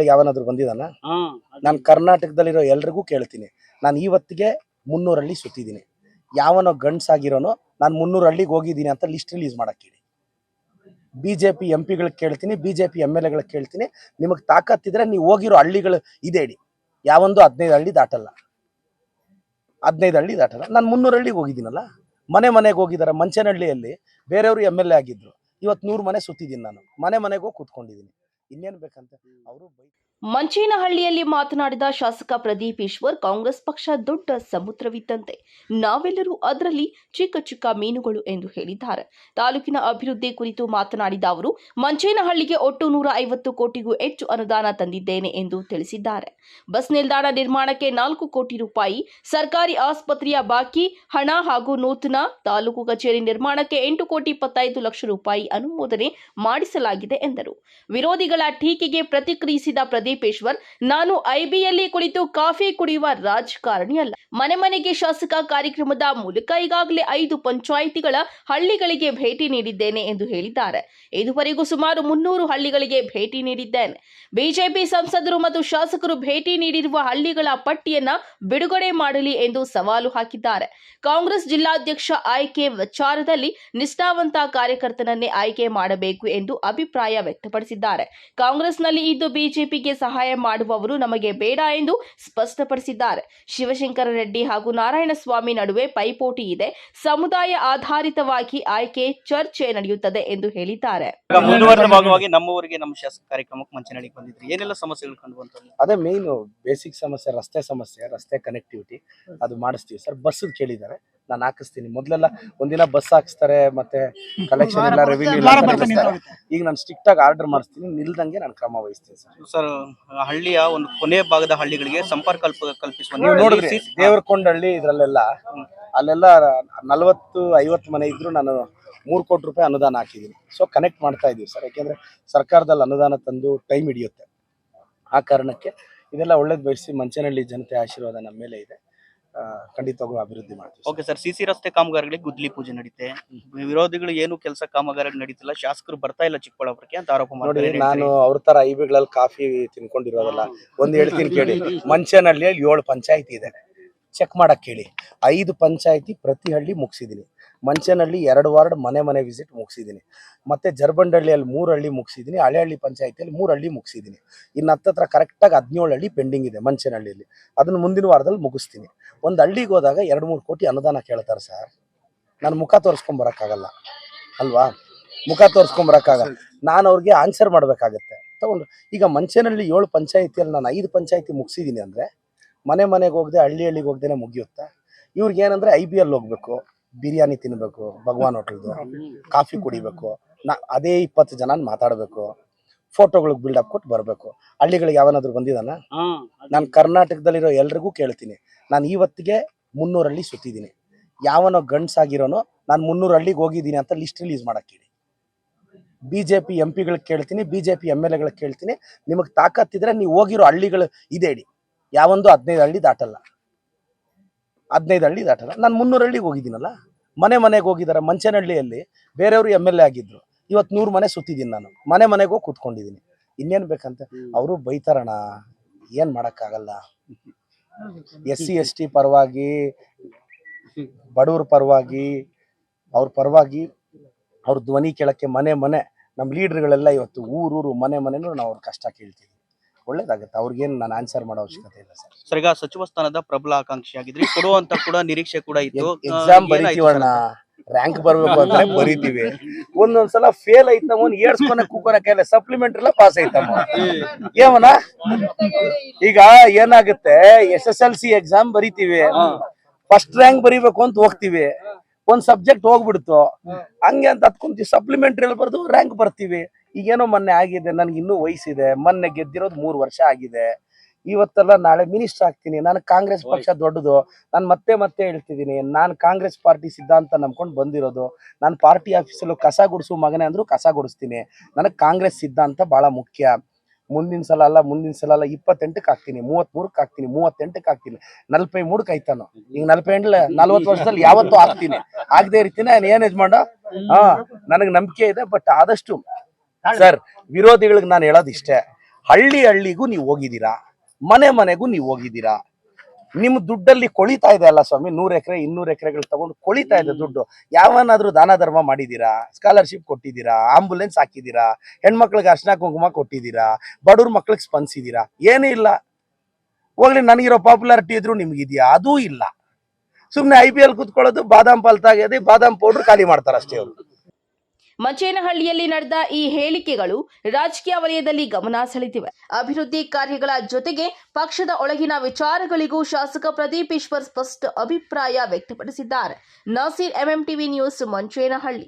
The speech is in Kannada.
ಯಾವನಾದ್ರೂ ಬಂದಿದಾನ? ನಾನು ಕರ್ನಾಟಕದಲ್ಲಿರೋ ಎಲ್ರಿಗೂ ಕೇಳ್ತೀನಿ. ನಾನು ಇವತ್ತಿಗೆ 300 ಹಳ್ಳಿ ಸುತ್ತಿದ್ದೀನಿ. ಯಾವನೋ ಗಂಡ್ಸಾಗಿರೋನು ನಾನು 300 ಹಳ್ಳಿಗೆ ಹೋಗಿದ್ದೀನಿ ಅಂತ ಲಿಸ್ಟ್ ರಿಲೀಸ್ ಮಾಡಕ್ಕೆ ಹೇಳಿ. ಬಿಜೆಪಿ ಎಂಪಿಗಳಿಗೆ ಕೇಳ್ತೀನಿ, ಬಿಜೆಪಿ MLAಗಳಿಗೆ ಕೇಳ್ತೀನಿ. ನಿಮಗೆ ತಾಕತ್ತಿದ್ರೆ ನೀವು ಹೋಗಿರೋ ಹಳ್ಳಿಗಳು ಇದೆ ಹೇಳಿ. ಯಾವೊಂದು 15 ಹಳ್ಳಿ ದಾಟಲ್ಲ. 15 ಹಳ್ಳಿ ದಾಟಲ್ಲ. ನಾನು 300 ಹಳ್ಳಿಗೆ ಹೋಗಿದ್ದೀನಲ್ಲ. ಮನೆಗೆ ಹೋಗಿದ್ದಾರೆ. ಮಂಚನಹಳ್ಳಿಯಲ್ಲಿ ಬೇರೆಯವರು MLA ಆಗಿದ್ರು. ಇವತ್ತು 100 ಮನೆ ಸುತ್ತಿದ್ದೀನಿ. ನಾನು ಮನೆಗೆ ಹೋಗಿ ಕೂತ್ಕೊಂಡಿದ್ದೀನಿ. ಇನ್ನೇನು ಬೇಕಂತ ಅವರು ಮಂಚೇನಹಳ್ಳಿಯಲ್ಲಿ ಮಾತನಾಡಿದ ಶಾಸಕ ಪ್ರದೀಪ್ ಈಶ್ವರ್, ಕಾಂಗ್ರೆಸ್ ಪಕ್ಷ ದೊಡ್ಡ ಸಮುದ್ರವಿದ್ದಂತೆ, ನಾವೆಲ್ಲರೂ ಅದರಲ್ಲಿ ಚಿಕ್ಕ ಚಿಕ್ಕ ಮೀನುಗಳು ಎಂದು ಹೇಳಿದ್ದಾರೆ. ತಾಲೂಕಿನ ಅಭಿವೃದ್ಧಿ ಕುರಿತು ಮಾತನಾಡಿದ ಅವರು, ಮಂಚೇನಹಳ್ಳಿಗೆ ಒಟ್ಟು 150 ಕೋಟಿಗೂ ಹೆಚ್ಚು ಅನುದಾನ ತಂದಿದ್ದೇನೆ ಎಂದು ತಿಳಿಸಿದ್ದಾರೆ. ಬಸ್ ನಿಲ್ದಾಣ ನಿರ್ಮಾಣಕ್ಕೆ 4 ಕೋಟಿ ರೂಪಾಯಿ, ಸರ್ಕಾರಿ ಆಸ್ಪತ್ರೆಯ ಬಾಕಿ ಹಣ ಹಾಗೂ ನೂತನ ತಾಲೂಕು ಕಚೇರಿ ನಿರ್ಮಾಣಕ್ಕೆ 8 ಕೋಟಿ 25 ಲಕ್ಷ ರೂಪಾಯಿ ಅನುಮೋದನೆ ಮಾಡಿಸಲಾಗಿದೆ ಎಂದರು. ವಿರೋಧಿಗಳ ಟೀಕೆಗೆ ಪ್ರತಿಕ್ರಿಯಿಸಿದ ಪ್ರದೀಪ್ ಈಶ್ವರ್, ನಾನು ಐಬಿಯಲ್ಲಿ ಕುಳಿತು ಕಾಫಿ ಕುಡಿಯುವ ರಾಜಕಾರಣಿ ಅಲ್ಲ. ಮನೆಗೆ ಶಾಸಕ ಕಾರ್ಯಕ್ರಮದ ಮೂಲಕ ಈಗಾಗಲೇ 5 ಪಂಚಾಯಿತಿಗಳ ಹಳ್ಳಿಗಳಿಗೆ ಭೇಟಿ ನೀಡಿದ್ದೇನೆ ಎಂದು ಹೇಳಿದ್ದಾರೆ. ಇದುವರೆಗೂ ಸುಮಾರು 300 ಹಳ್ಳಿಗಳಿಗೆ ಭೇಟಿ ನೀಡಿದ್ದೇನೆ. ಬಿಜೆಪಿ ಸಂಸದರು ಮತ್ತು ಶಾಸಕರು ಭೇಟಿ ನೀಡಿರುವ ಹಳ್ಳಿಗಳ ಪಟ್ಟಿಯನ್ನ ಬಿಡುಗಡೆ ಮಾಡಲಿ ಎಂದು ಸವಾಲು ಹಾಕಿದ್ದಾರೆ. ಕಾಂಗ್ರೆಸ್ ಜಿಲ್ಲಾಧ್ಯಕ್ಷ ಆಯ್ಕೆ ವಿಚಾರದಲ್ಲಿ ನಿಷ್ಠಾವಂತ ಕಾರ್ಯಕರ್ತನನ್ನೇ ಆಯ್ಕೆ ಮಾಡಬೇಕು ಎಂದು ಅಭಿಪ್ರಾಯ ವ್ಯಕ್ತಪಡಿಸಿದ್ದಾರೆ. ಕಾಂಗ್ರೆಸ್ನಲ್ಲಿ ಇದ್ದು ಬಿಜೆಪಿಗೆ ಸಹಾಯ ಮಾಡುವವರು ನಮಗೆ ಬೇಡ ಎಂದು ಸ್ಪಷ್ಟಪಡಿಸಿದ್ದಾರೆ. ಶಿವಶಂಕರ ರೆಡ್ಡಿ ಹಾಗೂ ನಾರಾಯಣಸ್ವಾಮಿ ನಡುವೆ ಪೈಪೋಟಿ ಇದೆ. ಸಮುದಾಯ ಆಧಾರಿತವಾಗಿ ಆಯ್ಕೆ ಚರ್ಚೆ ನಡೆಯುತ್ತದೆ ಎಂದು ಹೇಳಿದ್ದಾರೆ. ಮುಂದುವರೆದ ಭಾಗವಾಗಿ ನಮ್ಮ ಊರಿಗೆ ನಮ್ಮ ಶಾಸಕ ಕಾರ್ಯಕ್ರಮಕ್ಕೆ ಮಂಚನಹಳ್ಳಿಗೆ ಬಂದಿದ್ರಿ. ಏನೆಲ್ಲ ಸಮಸ್ಯೆಗಳು ಕಂಡು ಬಂತು? ಅದೇ ಮೇನ್ ಬೇಸಿಕ್ ಸಮಸ್ಯೆ, ರಸ್ತೆ ಕನೆಕ್ಟಿವಿಟಿ ಅದು ಮಾಡಿಸ್ತೀವಿ ಸರ್. ಬಸ್ ಕೇಳಿದ್ದಾರೆ, ನಾನು ಹಾಕಿಸ್ತೀನಿ. ಮೊದಲೆಲ್ಲ ಒಂದಿನ ಬಸ್ ಹಾಕಿಸ್ತಾರೆ, ಮತ್ತೆ ಕಲೆಕ್ಷನ್ ಎಲ್ಲ ರೆವಿನ್ಯೂ ಈಗ ನಾನು ಸ್ಟ್ರಿಕ್ಟ್ ಆಗಿ ಆರ್ಡರ್ ಮಾಡಿಸ್ತೀನಿ. ನಿಲ್ದಂಗೆ ನಾನು ಕ್ರಮ ವಹಿಸ್ತೀನಿ ಸರ್. ಹಳ್ಳಿಯ ಒಂದು ಕೊನೆಯ ಭಾಗದ ಹಳ್ಳಿಗಳಿಗೆ ಸಂಪರ್ಕ ಕಲ್ಪಿಸುವ ನೀವು ನೋಡಿದ್ರಿ ದೇವರಕೊಂಡಹಳ್ಳಿ ಇದ್ರಲ್ಲೆಲ್ಲ ಅಲ್ಲೆಲ್ಲ 40-50 ಮನೆ ಇದ್ರು ನಾನು 3 ಕೋಟಿ ರೂಪಾಯಿ ಅನುದಾನ ಹಾಕಿದ್ದೀನಿ. ಸೊ ಕನೆಕ್ಟ್ ಮಾಡ್ತಾ ಇದೀವಿ ಸರ್. ಯಾಕೆಂದ್ರೆ ಸರ್ಕಾರದಲ್ಲಿ ಅನುದಾನ ತಂದು ಟೈಮ್ ಹಿಡಿಯುತ್ತೆ. ಆ ಕಾರಣಕ್ಕೆ ಇದೆಲ್ಲ ಒಳ್ಳೇದು ಬಯಸಿ ಮಂಚನಹಳ್ಳಿ ಜನತೆ ಆಶೀರ್ವಾದ ನಮ್ಮ ಮೇಲೆ ಇದೆ. ಖಂಡಿತವಾಗೂ ಅಭಿವೃದ್ಧಿ ಮಾಡ್ತೀವಿ. Okay sir. ಸಿಸಿ ರಸ್ತೆ ಕಾಮಗಾರಿಗಳಿಗೆ ಗುದ್ದಲಿ ಪೂಜೆ ನಡೀತೆ. ವಿರೋಧಿಗಳು ಏನು ಕೆಲಸ ಕಾಮಗಾರಿ ನಡೀತಿಲ್ಲ, ಶಾಸಕರು ಬರ್ತಾ ಇಲ್ಲ ಚಿಕ್ಕಬಳ್ಳಾಪುರಕ್ಕೆ ಅಂತ ಆರೋಪ ಮಾಡಿ. ನಾನು ಅವ್ರ ತರ ಐಬಿಗಳಲ್ಲಿ ಕಾಫಿ ತಿನ್ಕೊಂಡಿರೋದಲ್ಲ. ಒಂದು ಹೇಳ್ತೀನಿ ಕೇಳಿ, ಮಂಚನಹಳ್ಳಿಯಲ್ಲಿ 7 ಪಂಚಾಯಿತಿ ಇದೆ. ಚೆಕ್ ಮಾಡಕ್ ಹೇಳಿ. 5 ಪಂಚಾಯಿತಿ ಪ್ರತಿ ಹಳ್ಳಿ ಮುಗಿಸಿದೀನಿ. ಮಂಚನಹಳ್ಳಿ 2 ವಾರ್ಡ್ ಮನೆ ವಿಸಿಟ್ ಮುಗಿಸಿದೀನಿ. ಮತ್ತೆ ಜರ್ಬಂಡಹಳ್ಳಿಯಲ್ಲಿ 3 ಹಳ್ಳಿ ಮುಗಿಸಿದೀನಿ. ಹಳೆಹಳ್ಳಿ ಪಂಚಾಯಿತಿಯಲ್ಲಿ 3 ಹಳ್ಳಿ ಮುಗಿಸಿದೀನಿ. ಇನ್ನು ಹತ್ತತ್ರ ಕರೆಕ್ಟಾಗಿ 17 ಹಳ್ಳಿ ಪೆಂಡಿಂಗ್ ಇದೆ ಮಂಚನಹಳ್ಳಿಯಲ್ಲಿ. ಅದನ್ನು ಮುಂದಿನ ವಾರದಲ್ಲಿ ಮುಗಿಸ್ತೀನಿ. ಒಂದು ಹಳ್ಳಿಗೆ ಹೋದಾಗ 2-3 ಕೋಟಿ ಅನುದಾನ ಕೇಳ್ತಾರೆ ಸರ್. ನಾನು ಮುಖ ತೋರಿಸ್ಕೊಂಬರಕ್ಕಾಗಲ್ಲ ಅಲ್ವಾ? ಮುಖ ತೋರಿಸ್ಕೊಂಬರಕ್ಕಾಗಲ್ಲ. ನಾನು ಅವ್ರಿಗೆ ಆನ್ಸರ್ ಮಾಡ್ಬೇಕಾಗತ್ತೆ. ತಗೊಂಡು ಈಗ ಮಂಚನಹಳ್ಳಿ 7 ಪಂಚಾಯಿತಿಯಲ್ಲಿ ನಾನು 5 ಪಂಚಾಯಿತಿ ಮುಗಿಸಿದೀನಿ ಅಂದ್ರೆ ಮನೆಗೆ ಹೋಗದೆ ಹಳ್ಳಿಗೆ ಹೋಗ್ದೇನೆ ಮುಗಿಯುತ್ತಾ? ಇವ್ರಿಗೆ ಏನಂದ್ರೆ IBL ಹೋಗ್ಬೇಕು, ಬಿರಿಯಾನಿ ತಿನ್ಬೇಕು, ಭಗವಾನ್ ಹೋಟೆಲ್ದು ಕಾಫಿ ಕುಡಿಬೇಕು, ಅದೇ 20 ಜನ ಮಾತಾಡ್ಬೇಕು, ಫೋಟೋಗಳಿಗೆ ಬಿಲ್ಡಪ್ ಕೊಟ್ಟು ಬರಬೇಕು. ಹಳ್ಳಿಗಳಿಗೆ ಯಾವನಾದ್ರೂ ಬಂದಿದಾನ? ನಾನು ಕರ್ನಾಟಕದಲ್ಲಿರೋ ಎಲ್ರಿಗೂ ಕೇಳ್ತೀನಿ. ನಾನು ಇವತ್ತಿಗೆ 300 ಹಳ್ಳಿ ಸುತ್ತಿದ್ದೀನಿ. ಯಾವನೋ ಗಂಡ್ಸಾಗಿರೋನು ನಾನು 300 ಹಳ್ಳಿಗೆ ಹೋಗಿದ್ದೀನಿ ಅಂತ ಲಿಸ್ಟ್ ರಿಲೀಸ್ ಮಾಡಕ್ಕೆ ಹೇಳಿ. ಬಿಜೆಪಿ ಎಂಪಿಗಳಿಗೆ ಕೇಳ್ತೀನಿ, ಬಿಜೆಪಿ MLAಗಳಿಗೆ ಕೇಳ್ತೀನಿ. ನಿಮಗೆ ತಾಕತ್ತಿದ್ರೆ ನೀವು ಹೋಗಿರೋ ಹಳ್ಳಿಗಳು ಇದೆ ಹೇಳಿ. ಯಾವೊಂದು 15 ಹಳ್ಳಿ ದಾಟಲ್ಲ. 15 ಹಳ್ಳಿ ದಾಟಲ್ಲ. ನಾನು 300 ಹಳ್ಳಿಗೆ ಹೋಗಿದ್ದೀನಲ್ಲ. ಮನೆಗೆ ಹೋಗಿದ್ದಾರೆ. ಮಂಚನಹಳ್ಳಿಯಲ್ಲಿ ಬೇರೆಯವರು MLA ಆಗಿದ್ರು. ಇವತ್ತು 100 ಮನೆ ಸುತ್ತಿದ್ದೀನಿ. ನಾನು ಮನೆಗೆ ಹೋಗಿ ಕೂತ್ಕೊಂಡಿದ್ದೀನಿ. ಇನ್ನೇನು ಬೇಕಂತ ಅವರು ಬೈತಾರಣ. ಏನ್ ಮಾಡಕ್ಕಾಗಲ್ಲ. SC ST ಪರವಾಗಿ, ಬಡವ್ರ ಪರವಾಗಿ, ಅವ್ರ ಪರವಾಗಿ ಅವ್ರ ಧ್ವನಿ ಕೇಳಕ್ಕೆ ಮನೆ ನಮ್ಮ ಲೀಡರ್ಗಳೆಲ್ಲ ಇವತ್ತು ಊರು ಮನೆನೂ ನಾವು ಅವ್ರ ಕಷ್ಟ ಕೇಳ್ತೀವಿ. ಒಳ್ಳೇದಾಗುತ್ತೆ. ಅವ್ರಿಗೇನು ನಾನು ಆನ್ಸರ್ ಮಾಡೋ ಅವಶ್ಯಕತೆ ಇಲ್ಲ ಸರ್. ಸರ್, ಈಗ ಸಚಿವ ಸ್ಥಾನದ ಪ್ರಬಲ ಆಕಾಂಕ್ಷಿ ಆಗಿದ್ರಿ, ಕೊಡುವಂತ ಕೂಡ ನಿರೀಕ್ಷೆ ಕೂಡ ಇತ್ತು. ಎಕ್ಸಾಮ್ ಬರೀತೀವಣ್ಣ, ರ್ಯಾಂಕ್ ಬರ್ಬೇಕು ಅಂತ ಬರೀತೀವಿ. ಒಂದೊಂದ್ಸಲ ಫೇಲ್ ಐತಮ್ಮ, ಕೂಕೋನಕ್ಕೆಲ್ಲ ಸಪ್ಲಿಮೆಂಟರಿ ಎಲ್ಲ ಪಾಸ್ ಐತಮ್ಮ. ಏವನ ಈಗ ಏನಾಗುತ್ತೆ, SSLC ಎಕ್ಸಾಮ್ ಬರೀತೀವಿ, ಫಸ್ಟ್ ರ್ಯಾಂಕ್ ಬರೀಬೇಕು ಅಂತ ಹೋಗ್ತೀವಿ. ಒಂದ್ ಸಬ್ಜೆಕ್ಟ್ ಹೋಗ್ಬಿಡ್ತು, ಹಂಗೆ ಅಂತ ಹತ್ಕೊಂತೀವಿ. ಸಪ್ಲಿಮೆಂಟರಿ ಅಲ್ಲಿ ಬರ್ದು ರ್ಯಾಂಕ್ ಬರ್ತೀವಿ. ಈಗೇನೋ ಮೊನ್ನೆ ಆಗಿದೆ, ನನ್ಗೆ ಇನ್ನೂ ವಯಸ್ಸಿದೆ. ಮೊನ್ನೆ ಗೆದ್ದಿರೋದು 3 ವರ್ಷ ಆಗಿದೆ. ಇವತ್ತೆಲ್ಲ ನಾಳೆ ಮಿನಿಸ್ಟರ್ ಆಗ್ತೀನಿ. ನಾನು ಕಾಂಗ್ರೆಸ್ ಪಕ್ಷ ದೊಡ್ಡದು. ನಾನು ಮತ್ತೆ ಹೇಳ್ತಿದ್ದೀನಿ, ನಾನು ಕಾಂಗ್ರೆಸ್ ಪಾರ್ಟಿ ಸಿದ್ಧಾಂತ ನಂಬ್ಕೊಂಡು ಬಂದಿರೋದು. ನಾನು ಪಾರ್ಟಿ ಆಫೀಸಲ್ಲೂ ಕಸ ಗುಡಿಸು ಮಗನೇ ಅಂದ್ರು ಕಸ ಗುಡಿಸ್ತೀನಿ. ನನಗೆ ಕಾಂಗ್ರೆಸ್ ಸಿದ್ಧಾಂತ ಬಹಳ ಮುಖ್ಯ. ಮುಂದಿನ ಸಲ ಅಲ್ಲ 28ಕ್ಕೆ ಹಾಕ್ತೀನಿ, 33ಕ್ಕೆ ಹಾಕ್ತೀನಿ, 38ಕ್ಕೆ ಹಾಕ್ತೀನಿ, 43ಕ್ಕೆ ಆಯ್ತಾನು. ಈಗ 40 ವರ್ಷದಲ್ಲಿ ಯಾವತ್ತೂ ಹಾಕ್ತೀನಿ. ಆಗದೆ ಇರ್ತೀನಿ. ನಾನು ಏನ್ ಯಜಮಾನ ನನಗೆ ನಂಬಿಕೆ ಇದೆ. ಬಟ್ ಆದಷ್ಟು ಸರ್, ವಿರೋಧಿಗಳಿಗೆ ನಾನು ಹೇಳೋದು ಇಷ್ಟೇ, ಹಳ್ಳಿಗೂ ನೀವು ಹೋಗಿದ್ದೀರಾ, ಮನೆಗೂ ನೀವು ಹೋಗಿದ್ದೀರಾ. ನಿಮ್ ದುಡ್ಡಲ್ಲಿ ಕೊಳಿತಾ ಇದೆ ಅಲ್ಲ ಸ್ವಾಮಿ, 100 ಎಕರೆ 200 ಎಕರೆಗಳು ತಗೊಂಡು ಕೊಳಿತಾ ಇದೆ ದುಡ್ಡು. ಯಾವನಾದ್ರೂ ದಾನ ಧರ್ಮ ಮಾಡಿದೀರಾ? ಸ್ಕಾಲರ್ಶಿಪ್ ಕೊಟ್ಟಿದ್ದೀರಾ? ಆಂಬುಲೆನ್ಸ್ ಹಾಕಿದ್ದೀರಾ? ಹೆಣ್ಮಕ್ಳಿಗೆ ಅರ್ಶನ ಕುಂಕುಮ ಕೊಟ್ಟಿದ್ದೀರಾ? ಬಡವ್ರ ಮಕ್ಳಿಗೆ ಸ್ಪಂದಿಸಿದ್ದೀರಾ? ಏನೂ ಇಲ್ಲ. ಹೋಗ್ಲಿ, ನನಗಿರೋ ಪಾಪ್ಯುಲಾರಿಟಿ ಇದ್ರು ನಿಮ್ಗಿದ್ಯಾ? ಅದೂ ಇಲ್ಲ. ಸುಮ್ನೆ IPL ಕುತ್ಕೊಳ್ಳೋದು, ಬಾದಾಮ್ ಪಾಲ್ ತಾಗೋದು, ಬಾದಾಮ್ ಪೌಡರ್ ಖಾಲಿ ಮಾಡ್ತಾರೆ ಅಷ್ಟೇ ಅವರು. ಮಂಚೇನಹಳ್ಳಿಯಲ್ಲಿ ನಡೆದ ಈ ಹೇಳಿಕೆಗಳು ರಾಜಕೀಯ ವಲಯದಲ್ಲಿ ಗಮನ ಸೆಳೆದಿವೆ. ಅಭಿವೃದ್ಧಿ ಕಾರ್ಯಗಳ ಜೊತೆಗೆ ಪಕ್ಷದ ಒಳಗಿನ ವಿಚಾರಗಳಿಗೂ ಶಾಸಕ ಪ್ರದೀಪ್ ಈಶ್ವರ್ ಸ್ಪಷ್ಟ ಅಭಿಪ್ರಾಯ ವ್ಯಕ್ತಪಡಿಸಿದ್ದಾರೆ. Nasir, MMTV news, Manchenahalli.